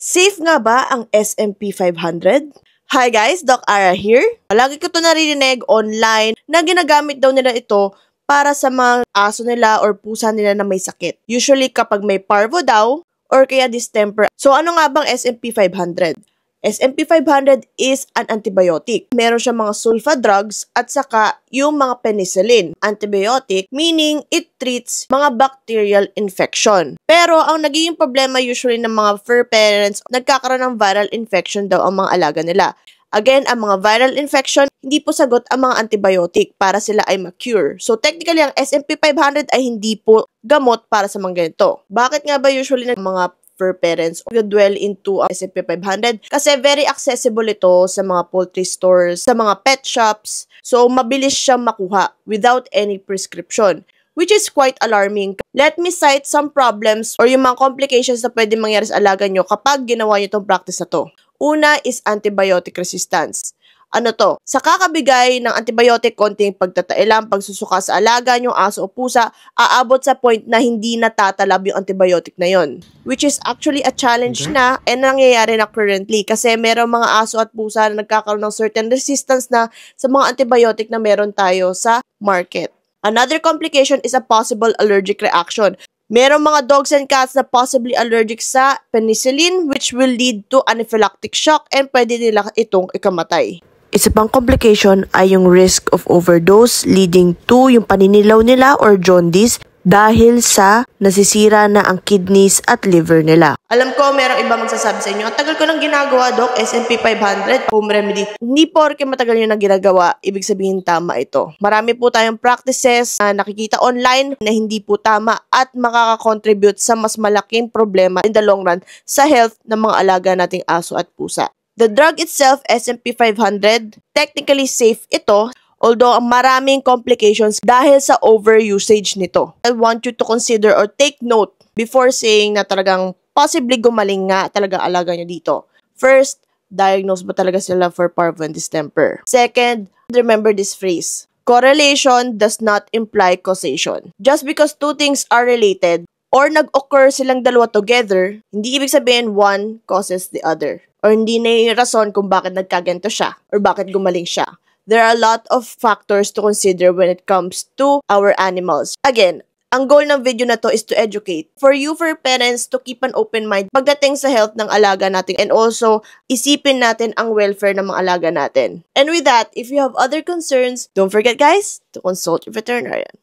Safe nga ba ang S&P 500? Hi guys, Doc Ara here. Lagi ko ito naririnig online na ginagamit daw nila ito para sa mga aso nila or pusa nila na may sakit. Usually kapag may parvo daw or kaya distemper. So ano nga bang S&P 500? S&P 500 is an antibiotic. Meron siyang mga sulfa drugs at saka yung mga penicillin. Antibiotic meaning it treats mga bacterial infection. Pero ang nagiging problema usually ng mga fur parents, nagkakaroon ng viral infection daw ang mga alaga nila. Again, ang mga viral infection, hindi po sagot ang mga antibiotic para sila ay ma-cure. So technically, ang S&P 500 ay hindi po gamot para sa mga ganito. Bakit nga ba usually ng mga fur parents dwell into S&P 500 kasi very accessible ito sa mga poultry stores, sa mga pet shops. So, mabilis siyang makuha without any prescription, which is quite alarming. Let me cite some problems or yung mga complications na pwede mangyari sa alaga nyo kapag ginawa nyo itong practice na to. Una is antibiotic resistance. Ano to? Sa kakabigay ng antibiotic, konting pagtatailang, pagsusuka sa alaga nyong aso o pusa, aabot sa point na hindi natatalab yung antibiotic na yon. Which is actually a challenge na and nangyayari na currently kasi merong mga aso at pusa na nagkakaroon ng certain resistance na sa mga antibiotic na meron tayo sa market. Another complication is a possible allergic reaction. Merong mga dogs and cats na possibly allergic sa penicillin which will lead to anaphylactic shock and pwede nila itong ikamatay. Isa pang complication ay yung risk of overdose leading to yung paninilaw nila or jaundice dahil sa nasisira na ang kidneys at liver nila. Alam ko, merong iba magsasabi sa inyo, ang tagal ko nang ginagawa, Doc, S&P 500, home remedy. Hindi porke matagal nyo nang ginagawa, ibig sabihin tama ito. Marami po tayong practices na nakikita online na hindi po tama at makaka-contribute sa mas malaking problema in the long run sa health ng mga alaga nating aso at pusa. The drug itself, S&P 500, technically safe ito, although maraming complications dahil sa overusage nito. I want you to consider or take note before saying na talagang possibly gumaling nga talaga alaga nyo dito. First, diagnose ba talaga sila for parvo and distemper? Second, remember this phrase. Correlation does not imply causation. Just because two things are related or nag-occur silang dalawa together, hindi ibig sabihin one causes the other. Or hindi na yung rason kung bakit nagkaganto siya or bakit gumaling siya. There are a lot of factors to consider when it comes to our animals. Again, ang goal ng video na to is to educate. For you, for parents, to keep an open mind pagdating sa health ng alaga natin and also isipin natin ang welfare ng mga alaga natin. And with that, if you have other concerns, don't forget guys to consult your veterinarian.